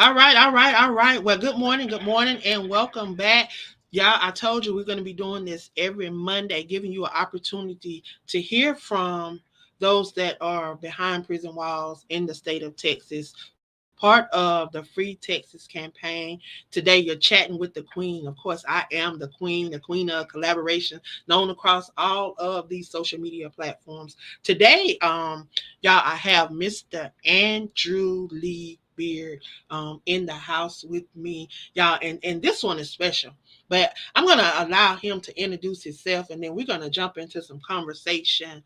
All right. Well, good morning, and welcome back. Y'all, I told you we're going to be doing this every Monday, giving you an opportunity to hear from those that are behind prison walls in the state of Texas, part of the Free Texas campaign. Today, you're chatting with the queen. Of course, I am the queen of collaboration, known across all of these social media platforms. Today, y'all, I have Mr. Andrew Lee Beard in the house with me, y'all, and this one is special. But I'm gonna allow him to introduce himself, and then we're gonna jump into some conversation.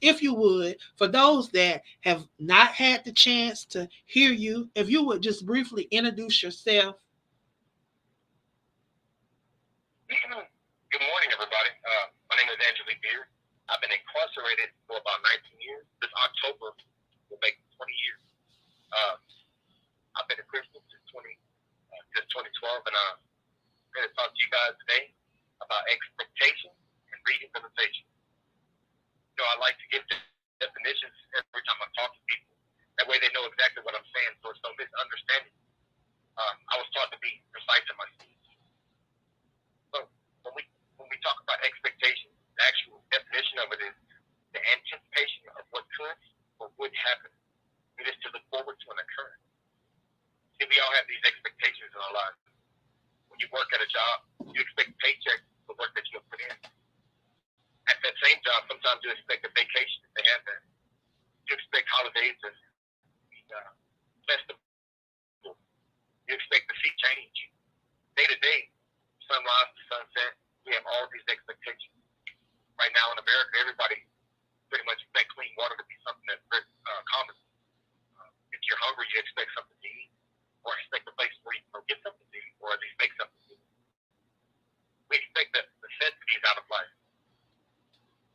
If you would, for those that have not had the chance to hear you, if you would just briefly introduce yourself. Good morning, everybody. My name is Andrew Lee Beard. I've been incarcerated for about 19 years. This October will make 20 years. Uh, I've been a Christian since 2012, and I'm going to talk to you guys today about expectation and rehabilitation. I like to give definitions every time I talk to people. That way they know exactly what I'm saying, so it's no misunderstanding. I was taught to be precise in my speech. So when we talk about expectation, the actual definition of it is the anticipation of what could or would happen. It is to look forward to an occurrence. See, we all have these expectations in our lives. When you work at a job, you expect paychecks for work that you have put in. At that same job, sometimes you expect a vacation if they have that. You expect holidays and festivals. You expect to see change. Day to day, sunrise to sunset, we have all these expectations. Right now in America, everybody pretty much expect clean water to be something that's very common. If you're hungry, you expect something to eat, or expect a place where you can get something to eat, or at least make something to eat. We expect the necessities out of life.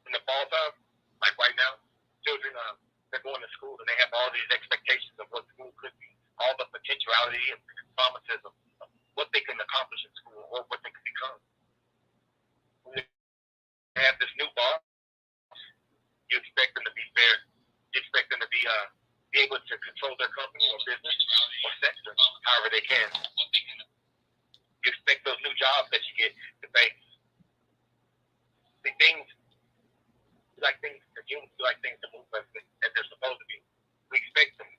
In the fall time, like right now, children, they're going to school and they have all these expectations of what school could be, all the potentiality and promises of what they can accomplish in school or what they can become. We have this new boss. You expect them to be fair. You expect them to be able to control their company or business or sector however they can. You expect those new jobs that you get to pay. The things, you like things, the humans do like things to move as they're supposed to be. We expect them.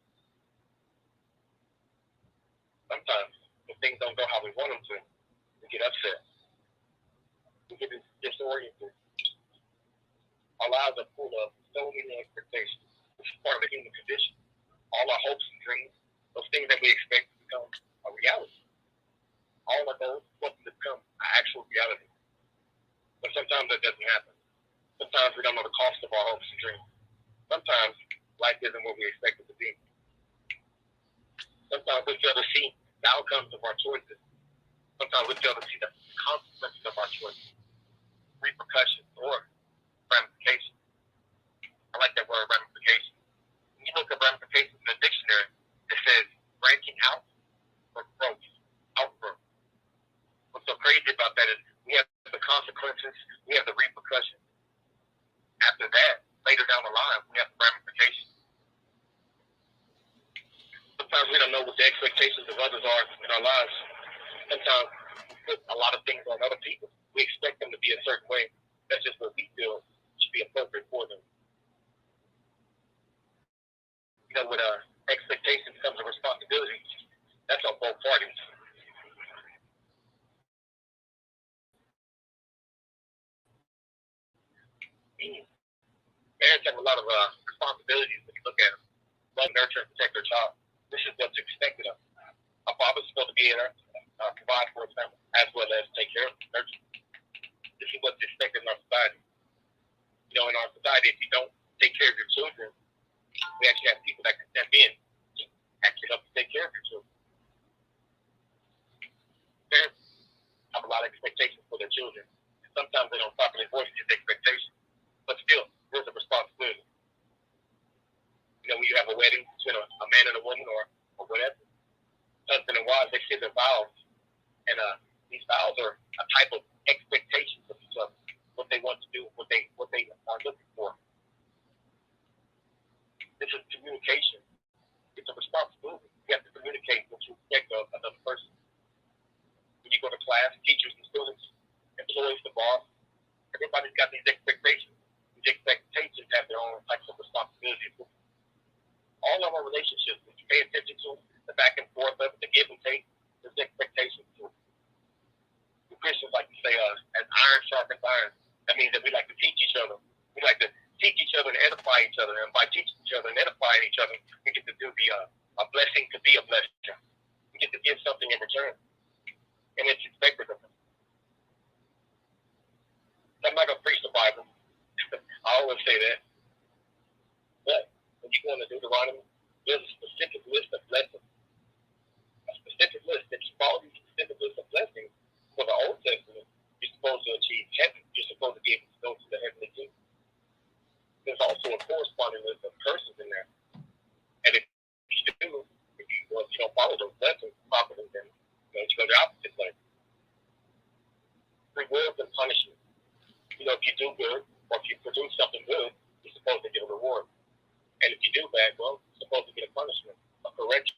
Sometimes, if things don't go how we want them to, we get upset. We get disoriented. Our lives are full of so many expectations. It's part of the human condition. All our hopes and dreams, those things that we expect to become a reality. All of those want to become an actual reality. But sometimes that doesn't happen. Sometimes we don't know the cost of our hopes and dreams. Sometimes life isn't what we expect it to be. Sometimes we fail to see the outcomes of our choices. Sometimes we fail to see the consequences of our choices, repercussions, or ramifications. I like that word, ramification. When you look at ramifications in the dictionary, it says branching out or growth, outgrowth. What's so crazy about that is we have the consequences, we have the repercussions. After that, later down the line, we have the ramifications. Sometimes we don't know what the expectations of others are in our lives. Sometimes we put a lot of things on other people. We expect them to be a certain way. That's just what we feel should be appropriate for them. With expectations comes a responsibility. That's on both parties. Parents have a lot of responsibilities when you look at them. Love, nurture, and protect their child. This is what's expected of them. A father's supposed to be able to provide for his family as well as take care of them, nurture. This is what's expected in our society. In our society, if you don't take care of your children, we actually have people that can step in to actually help you take care of your children. Parents have a lot of expectations for their children. And sometimes they don't properly voice these expectations. But still, there's a responsibility. When you have a wedding between a man and a woman or whatever, husband and wives, they say their vows. And these vows are a type of expectation of each other, what they want to do, what they are looking for. This is communication. It's a responsibility. You have to communicate what you all relationships. If you pay attention to the back and forth of it, the give and take, there's expectations to it. The Christians like to say, as iron sharpens iron. That means that we like to teach each other. We like to teach each other and edify each other. And by teaching each other and edifying each other, we get to do a blessing to be a blessing. We get to give something in return. And it's expected of us. I'm not going to preach the Bible. I always say that. But when you go into Deuteronomy, there's a specific list of blessings. A specific list. If you follow these specific list of blessings for the Old Testament, you're supposed to achieve heaven. You're supposed to be able to go to the heavenly kingdom. There's also a corresponding list of curses in there. And if you don't follow those blessings properly, then you go the opposite way. Rewards and punishment. If you do good, or if you produce something good, you're supposed to get a reward. And if you do bad, well, you're supposed to get a punishment, a correction.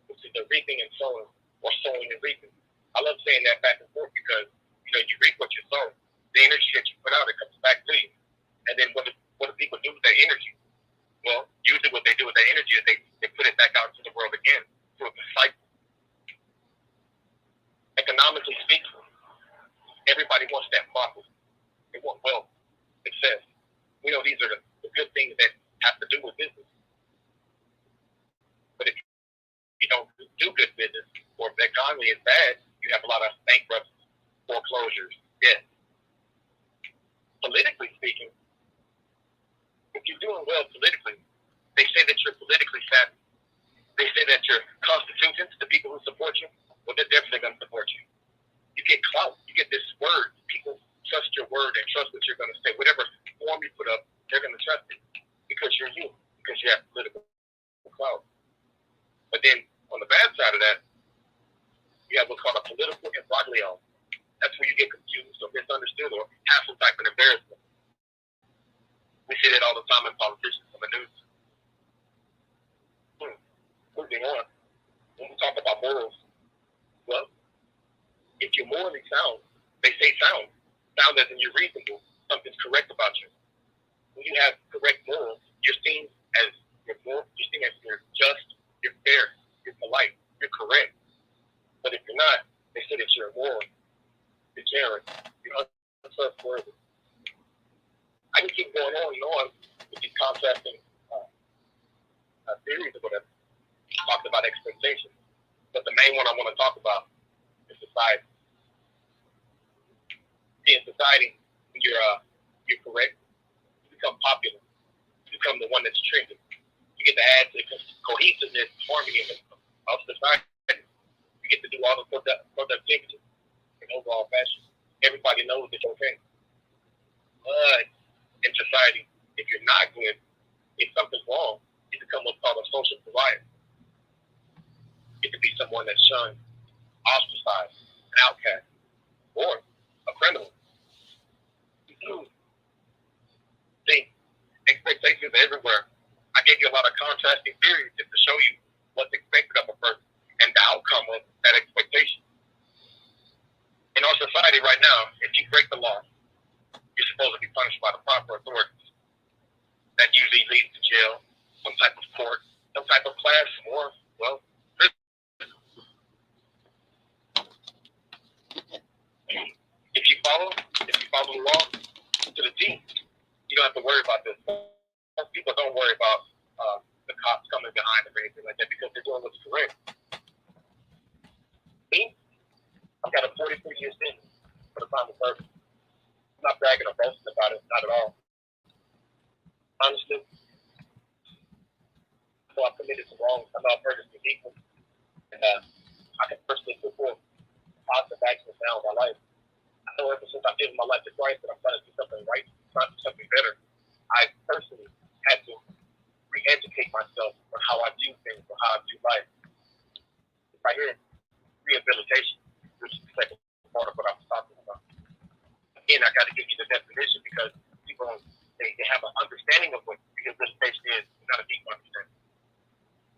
Which is the reaping and sowing, or sowing and reaping. I love saying that back and forth because, you reap what you sow. The energy that you put out, it comes back to you. And then what do people do with that energy? Well, usually what they do with that energy is they put it back out into the world again through a cycle. Economically speaking, everybody wants that profit. They want wealth, success. These are the good things that have to do with business. But if you don't do good business, or if the economy is bad, you have a lot of bankruptcies, foreclosures, debt. Politically speaking, if you're doing well politically, they say that you're politically savvy. They say that you're constituents, the people who support you, well, they're definitely going to support you. You get clout. You get this word. People trust your word and trust what you're going to say. Whatever form you put up, they're going to trust it because you're you, because you have political clout. But then on the bad side of that, you have what's called a political imbroglio. That's where you get confused or misunderstood or have some type of embarrassment. We see that all the time in politicians on the news. Moving on, when we talk about morals, well, if you're morally sound, they say sound as in you're reasonable, something's correct about you. When you have correct morals, you're seen as you're just, you're fair, you're polite, you're correct. But if you're not, they say that you're immoral, degenerate, you're untrustworthy. I can keep going on and on with these contrasting theories or whatever. Talked about expectations, but the main one I want to talk about is society. See, in society, when you're correct, you become popular. You become the one that's trending. You get to add to the cohesiveness, harmony of society. You get to do all the productivity in overall fashion. Everybody knows that you're okay. But in society, if you're not good, if something's wrong, you become what's called a social pariah. Get to be someone that's shunned, ostracized, an outcast, or a criminal. See, expectations are everywhere. I gave you a lot of contrasting theories just to show you what's expected of a person and the outcome of that expectation. In our society right now, if you break the law, you're supposed to be punished by the proper authorities. That usually leads to jail, some type of court, some type of class, or, well, prison. If you follow the law to the T, you don't have to worry about this. Most people don't worry about the cops coming behind them or anything like that because they're doing what's correct. Me, I've got a 43-year sentence for the crime of murder. I'm not bragging or boasting about it, not at all. Honestly, so I've committed some wrongs. I know I've hurt some people, and I can personally put forth positive actions now in my life. I know ever since I've given my life to Christ that I'm trying to do something right, trying to do something better. I personally had to re-educate myself on how I view things, or how I view life. Right here, rehabilitation, which is the second part of what I was talking about. Again, I got to give you the definition because people they have an understanding of what rehabilitation is, not a deep understanding.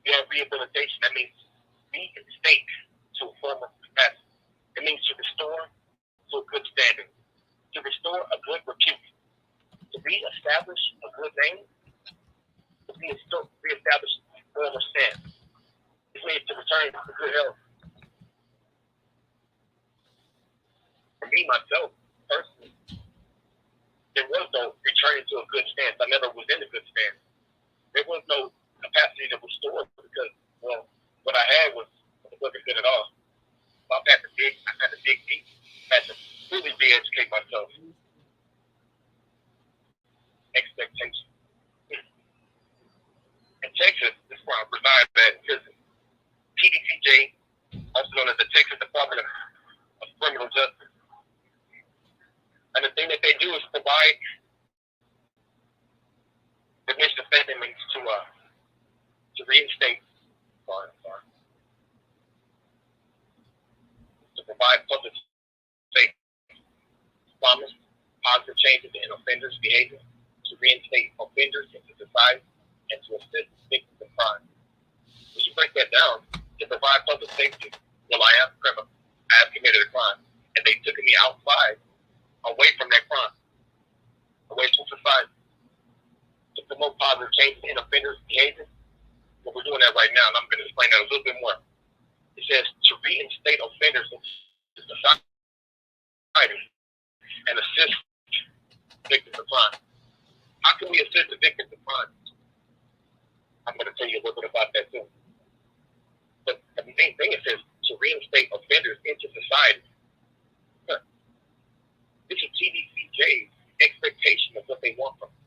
You have rehabilitation, that means reinstate to a former capacity. It means to restore to a good standing, to restore a good repute, to reestablish a good name, to reestablish former stance. This means to return to good health. For me, myself, personally, there was no returning to a good stance. I never was in a good stance. There was no capacity to restore because, well, what I had wasn't good at all. So I had to dig deep. I had to really re-educate myself. Expectation. In Texas, this is where I reside at prison. Tdcj, also known as the Texas Department of Criminal Justice. And the thing that they do is provide the misdefendants to reinstate, to provide public safety, promise positive changes in offenders' behavior, to reinstate offenders into society, and to assist victims of crime. When you break that down, to provide public safety, well, I am a criminal. I have committed a crime, and they took me outside, away from that crime, away from society, to promote positive changes in offenders' behavior. Well, we're doing that right now, and I'm going to explain that a little bit more. It says to reinstate offenders into society and assist victims of crime. How can we assist the victims of crime? I'm going to tell you a little bit about that too. But the main thing it says to reinstate offenders into society. This is TDCJ's expectation of what they want from them.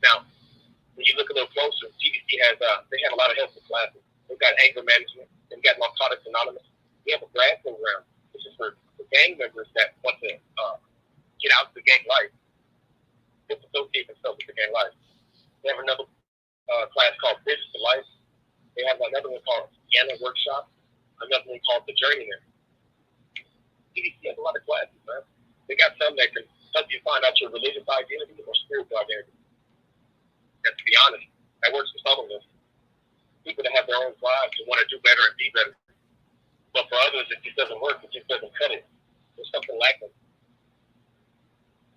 Now, when you look a little closer, TDC has they have a lot of helpful classes. They've got anger management. They've got Narcotics Anonymous. We have a grad program, which is for gang members that want to get out of the gang life, disassociate themselves with the gang life. They have another class called Bridges to Life. They have another one called Piano Workshop. Another one called The Journeyman. TDC has a lot of classes, man. They got some that can help you find out your religious identity or spiritual identity. And to be honest, that works for some of us. People that have their own lives and want to do better and be better. But for others, it just doesn't work. It just doesn't cut it. There's something lacking.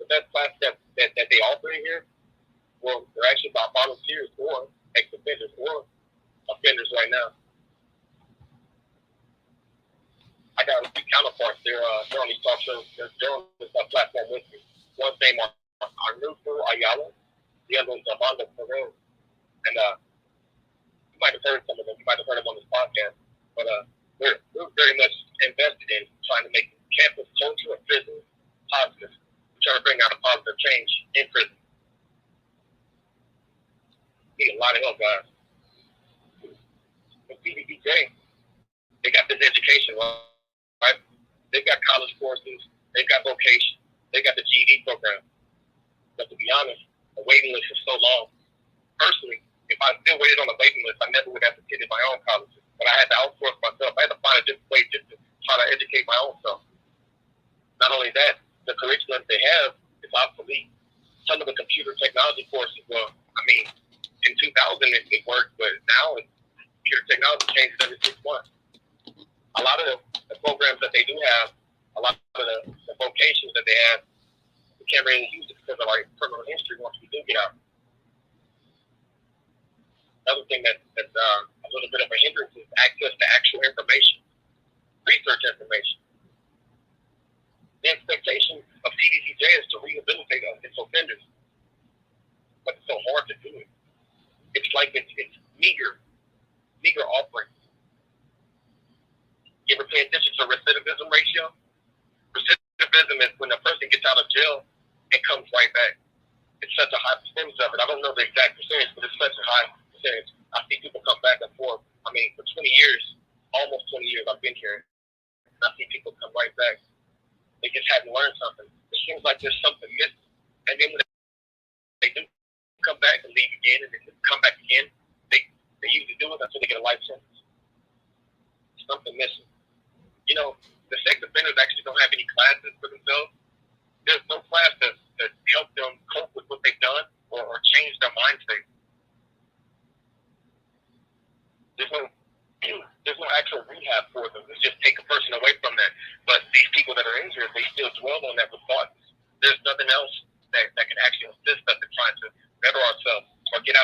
But that class that they offer in here, well, they're actually about volunteers or ex-offenders or offenders right now. I got a few counterparts. They're on these talk shows. They're on this platform with me. One's name is Ayala. The other one's Armando Ferrer. And you might have heard some of them. You might have heard them on this podcast. But we're very much invested in trying to make campus culture of prison positive. We're trying to bring out a positive change in prison. Need a lot of help, guys. With TDCJ, they got this education, right? They've got college courses. They've got vocation. They got the GED program. But to be honest, the waiting list is so long. Personally, if I still waited on the waiting list, I never would have attended my own colleges. But I had to outsource myself. I had to find a different way just to try to educate my own self. Not only that, the curriculum they have is obsolete. Some of the computer technology courses, well, I mean, in 2000 it worked, but now computer technology changes every 6 months. A lot of the programs that they do have, a lot of the vocations that they have, we can't really use it because of our criminal history once we do get out. Another thing that's a little bit of a hindrance is access to actual information, research information. The expectation of TDCJ is to rehabilitate its offenders, but it's so hard to do it. It's like it's meager offerings. You ever pay attention to recidivism ratio? Recidivism is when a person gets out of jail and comes right back. It's such a high percentage of it. I don't know the exact percentage, but it's such a high percentage. I see people come back and forth. I mean, for 20 years, almost 20 years I've been here, and I see people come right back. They just haven't learned something. It seems like there's something missing. And then when they do come back and leave again, and then come back again, they usually do it until they get a life sentence. Something missing. You know, the sex offenders actually don't have any classes for themselves. There's no class to help them cope with what they've done or change their mind state. There's no actual rehab for them. It's just take a person away from that. But these people that are injured, they still dwell on that with thoughts. There's nothing else that can actually assist us in trying to better ourselves or get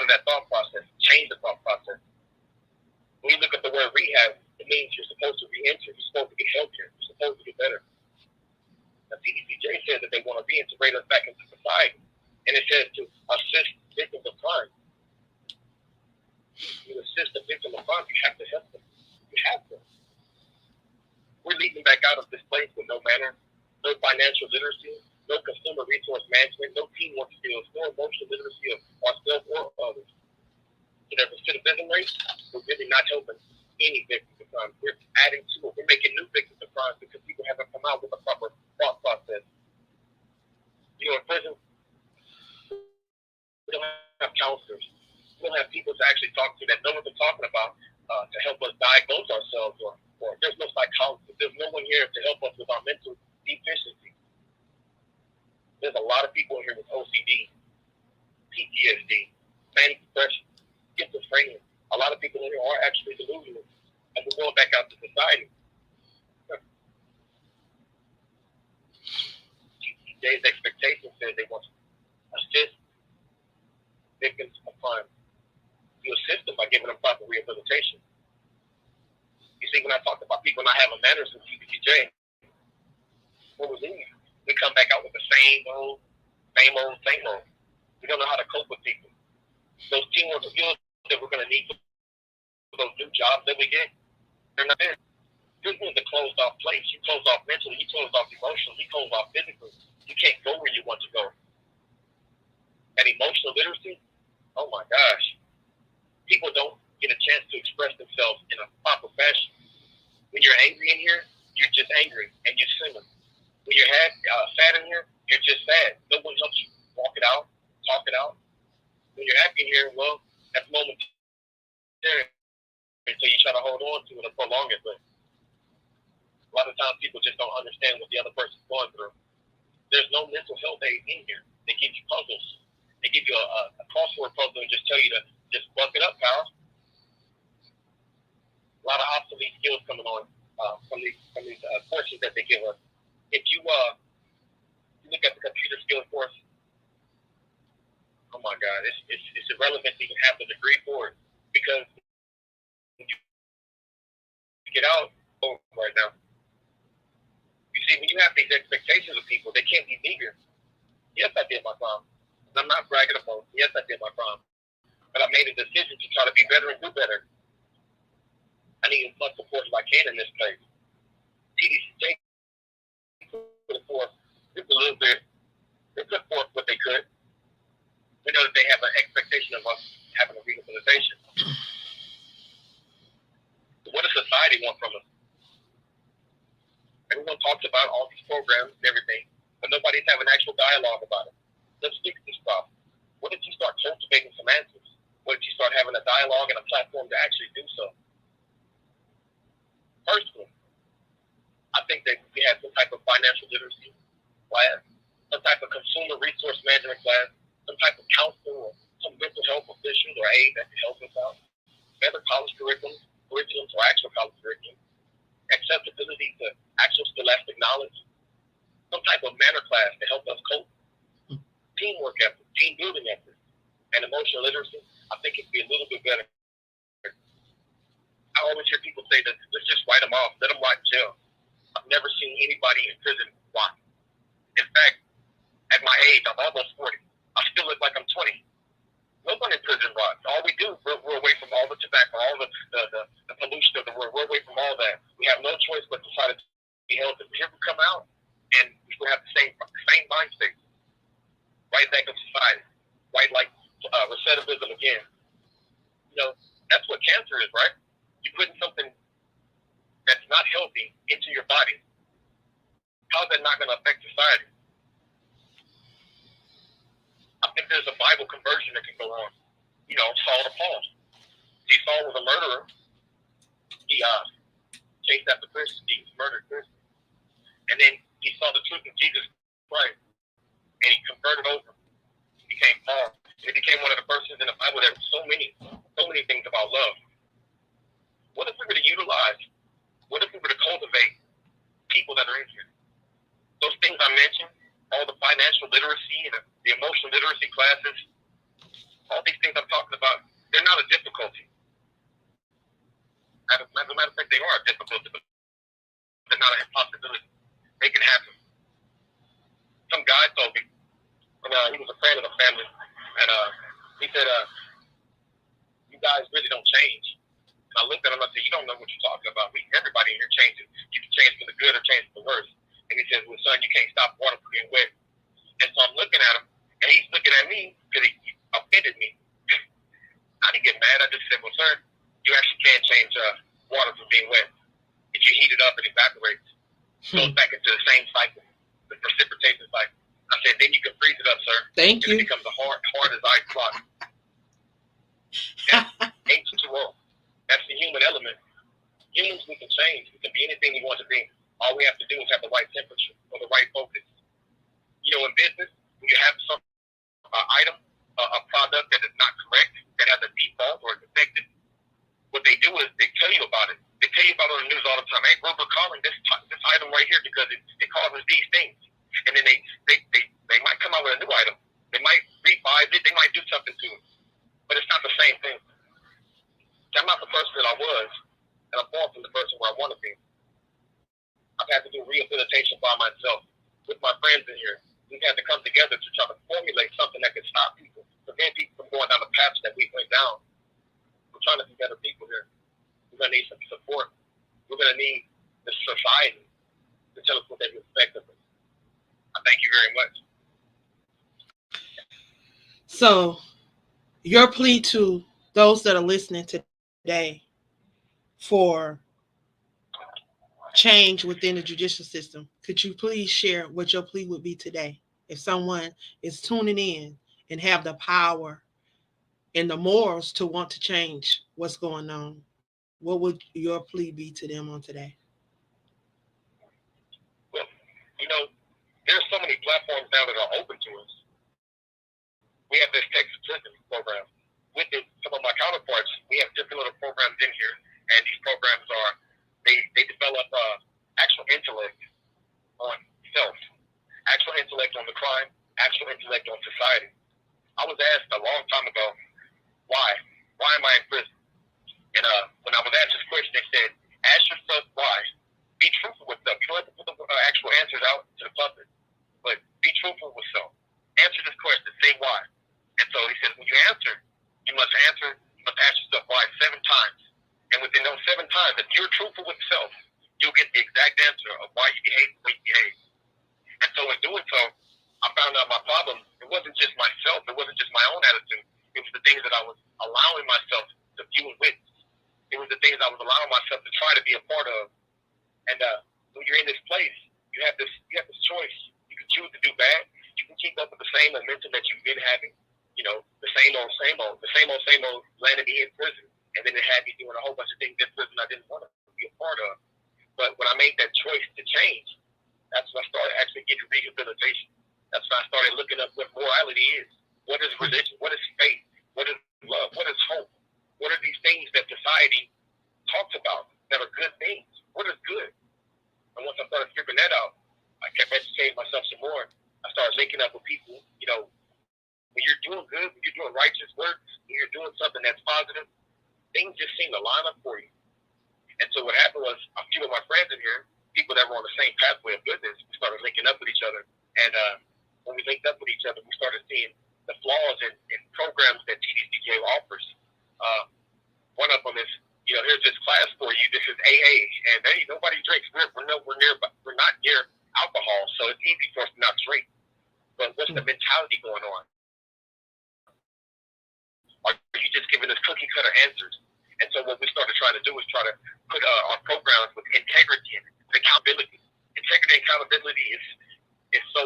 manner, no financial literacy, no consumer resource management, no teamwork skills, no emotional literacy of ourselves or others. So that recidivism rate, we're really not helping any victims of crime. We're adding to it. We're making new victims of crime because people haven't come out with a proper thought process. You know, in prison, we don't have counselors. We don't have people to actually talk to that know what they're talking about to help us diagnose ourselves, or there's no psychologist. There's no one here to help us with our mental deficiency. There's a lot of people here with OCD, PTSD, manic depression, schizophrenia. A lot of people in here are actually delusional, and we're going back out to society. Today's expectation says they want to assist victims of crime. You assist them by giving them proper rehabilitation. You see, when I talked about people not having manners in Tdcj, what was in you? We come back out with the same old. We don't know how to cope with people. Those teamwork skills that we're going to need for those new jobs that we get, they're not there. Prison is a closed off place. You close off mentally, you close off emotionally, you close off physically. You can't go where you want to go. And emotional literacy, oh my gosh. People don't get a chance to express themselves in a proper fashion. When you're angry in here, you're just angry and you're singing. When you're sad in here, you're just sad. No one helps you walk it out, talk it out. When you're happy in here, well, that's momentary until you try to hold on to it or prolong it. But a lot of times people just don't understand what the other person's going through. There's no mental health aid in here. They give you puzzles. They give you a crossword puzzle and just tell you to just buck it up, pal. A lot of obsolete skills coming on from these courses that they give us. If you look at the computer skills course, oh my God, it's irrelevant to even have the degree for it, because when you get out right now, you see, when you have these expectations of people, they can't be meager. Yes, I did my crime. And I'm not bragging about it. Yes, I did my crime. But I made a decision to try to be better and do better. I need as much support as I can in this place. Tdcj put forth just a little bit. They put forth what they could. We know that they have an expectation of us having a rehabilitation. What does society want from us? Everyone talks about all these programs and everything, but nobody's having actual dialogue about it. Let's fix this problem. What if you start cultivating some answers? What if you start having a dialogue and a platform to actually do so? Personally, I think that we have some type of financial literacy class, some type of consumer resource management class, some type of counselor or some mental health officials or aid that can help us out. Better college curriculums or actual college curriculum. Accessibility to actual scholastic knowledge. Some type of manner class to help us cope. Teamwork effort, team building effort, and emotional literacy. I think it'd be a little bit better. I always hear people say that let's just write them off, let them rot in jail. I've never seen anybody in prison rot. In fact, at my age, I'm almost 40. I still look like I'm 20. No one in prison rots. All we do, we're away from all the tobacco, all the pollution of the world. We're away from all that. We have no choice but to try to be healthy. Here we come out, and we still have the same mind state. Right back in society. Right like recidivism again. You know, that's what cancer is, right? You're putting something that's not healthy into your body. How's that not going to affect society? I think there's a Bible conversion that can go on. You know, Saul to Paul. See, Saul was a murderer. He chased after Christians. He murdered Christians. And then he saw the truth of Jesus Christ. And he converted over. He became Paul. He became one of the persons in the Bible that so many things about love. What if we were to utilize, what if we were to cultivate people that are in here? Those things I mentioned, all the financial literacy and the emotional literacy classes, all these things I'm talking about, they're not a difficulty. As a matter of fact, they are a difficulty, but they're not an impossibility. They can happen. Some guy told me, and he was a friend of the family, and he said, you guys really don't change. And I looked at him and I said, you don't know what you're talking about. Everybody in here changes. You can change for the good or change for the worse. And he says, well, son, you can't stop water from being wet. And so I'm looking at him, and he's looking at me because he offended me. I didn't get mad. I just said, well, sir, you actually can change water from being wet. If you heat it up, it evaporates. Goes back into the same cycle, the precipitation cycle. I said, then you can freeze it up, sir. Thank you. It becomes hard as ice block. That's H2O. That's the human element. Humans, we can change. We can be anything we want to be. All we have to do is have the right temperature or the right focus. You know, in business, when you have some item, a product that is not correct, that has a default or defective, what they do is they tell you about it. They tell you about it on the news all the time. Hey, we're calling this item right here because it causes these things. And then they might come out with a new item. They might revise it. They might do something to it. But it's not the same thing. I'm not the person that I was, and I'm far from the person where I want to be. I've had to do rehabilitation by myself with my friends in here. We've had to come together to try to formulate something that can stop people, prevent people from going down the paths that we went down. We're trying to be better people here. We're going to need some support. We're going to need the society to tell us what they expect of us. I thank you very much. So, your plea to those that are listening today for change within the judicial system, could you please share what your plea would be today? If someone is tuning in and have the power and the morals to want to change what's going on, what would your plea be to them on today? Well, you know, there's so many platforms now that are open to us. We have this TEXANS program. With it, some of my counterparts, we have different little programs in here, and these programs are, they develop actual intellect on self, actual intellect on the crime, actual intellect on society. I was asked a long time ago, why? Why am I in prison? And when I was asked this question, they said, ask yourself why. Be truthful with them. You don't have to put the actual answers out to the public, but be truthful with self. Answer this question, say why. And so he says, when you answer, you must ask yourself why 7 times. And within those 7 times, if you're truthful with self, you'll get the exact answer of why you behave the way you behave. And so in doing so, I found out my problem, it wasn't just myself, it wasn't just my own attitude, it was the things that I was allowing myself to view and witness. It was the things I was allowing myself to try to be a part of. And when you're in this place, you have this choice. You can choose to do bad. You can keep up with the same momentum that you've been having. You know, the same old, landed me in prison. And then it had me doing a whole bunch of things in prison I didn't want to be a part of. But when I made that choice to change, that's when I started actually getting rehabilitation. That's when I started looking up what morality is. What is religion? What is faith? What is love? What is hope? What are these things that society talks about that are good things? What is good? And once I started figuring that out, I kept educating myself some more. I started linking up with people. You know, when you're doing good, when you're doing righteous work, when you're doing something that's positive, things just seem to line up for you. And so what happened was a few of my friends in here, people that were on the same pathway of goodness, we started linking up with each other. And when we linked up with each other, we started seeing the flaws in programs that Tdcj offers. One of them is, you know, here's this class for you. This is AA, and hey, nobody drinks. We're not near alcohol, so it's easy for us to not drink. But what's the mentality going on? Are you just giving us cookie cutter answers? And so what we started trying to do is try to put our programs with integrity and accountability. Integrity and accountability is so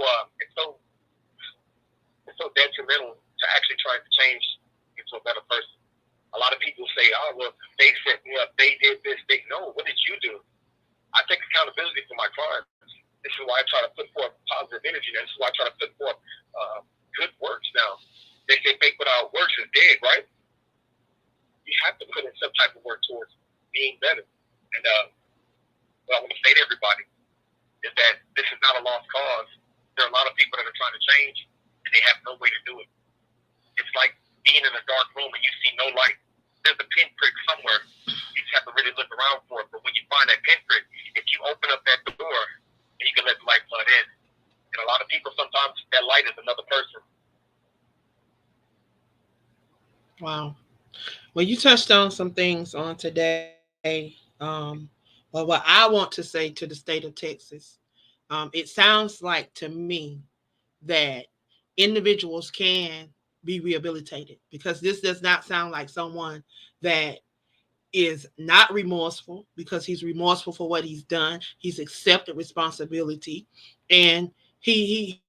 detrimental to actually trying to change into a better person. A lot of people say, oh, well, they set me up, they did this, no, what did you do? I take accountability for my crimes. This is why I try to put forth positive energy. This is why I try to put forth good works now. They say faith without works is dead, right? You have to put in some type of work towards being better. And what I want to say to everybody is that this is not a lost cause. There are a lot of people that are trying to change, and they have no way to do it. It's like being in a dark room and you see no light. There's a pinprick somewhere. You just have to really look around for it. But when you find that pinprick, if you open up that door, and you can let the light flood in. And a lot of people, sometimes that light is another person. Wow. Well, you touched on some things on today. But what I want to say to the state of Texas, It sounds like to me that individuals can be rehabilitated, because this does not sound like someone that is not remorseful, because he's remorseful for what he's done. He's accepted responsibility, and he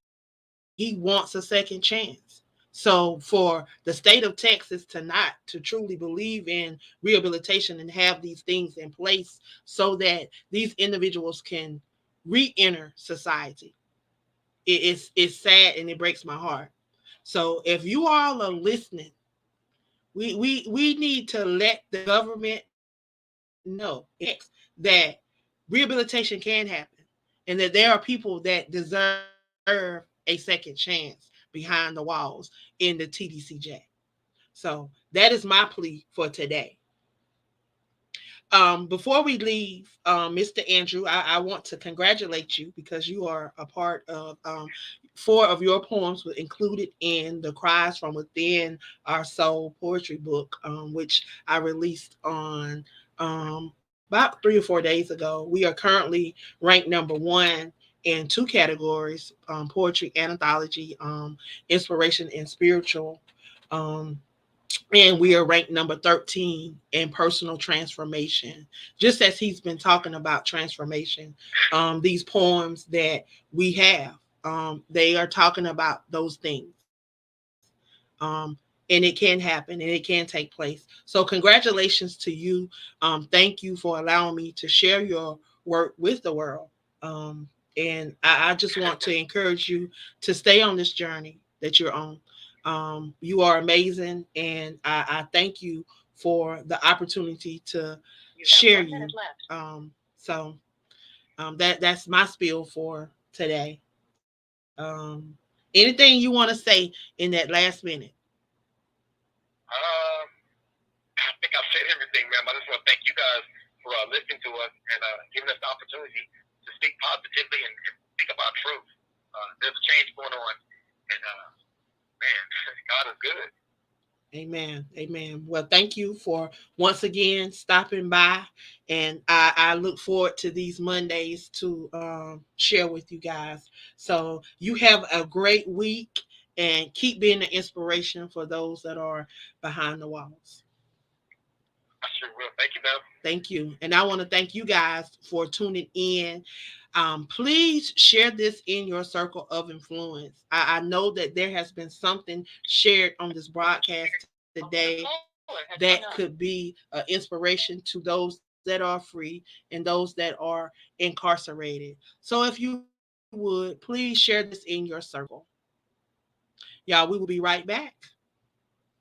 wants a second chance. So for the state of Texas to truly believe in rehabilitation and have these things in place so that these individuals can re-enter society, it's sad and it breaks my heart. So if you all are listening, we need to let the government know that rehabilitation can happen, and that there are people that deserve a second chance behind the walls in the TDCJ. So that is my plea for today. Before we leave, Mr. Andrew, I want to congratulate you because you are a part of 4 of your poems were included in the Cries from Within Our Soul poetry book, which I released on about 3 or 4 days ago. We are currently ranked number 1 in 2 categories: poetry and anthology, inspiration and spiritual. Um, and we are ranked number 13 in personal transformation. Just as he's been talking about transformation, these poems that we have, they are talking about those things. And it can happen and it can take place. So congratulations to you. Thank you for allowing me to share your work with the world. And I just want to encourage you to stay on this journey that you're on. You are amazing, and I thank you for the opportunity to share you. So that's my spiel for today. Anything you want to say in that last minute? Um, I think I've said everything, ma'am. I just want to thank you guys for listening to us and giving us the opportunity to speak positively and speak about truth. There's a change going on, and man, God is good. Amen. Amen. Well, thank you for once again stopping by. And I look forward to these Mondays to share with you guys. So you have a great week and keep being an inspiration for those that are behind the walls. I sure will. Thank you, ma'am. Thank you. And I want to thank you guys for tuning in. Please share this in your circle of influence. I know that there has been something shared on this broadcast today that could be an inspiration to those that are free and those that are incarcerated. So if you would, please share this in your circle. Y'all, we will be right back.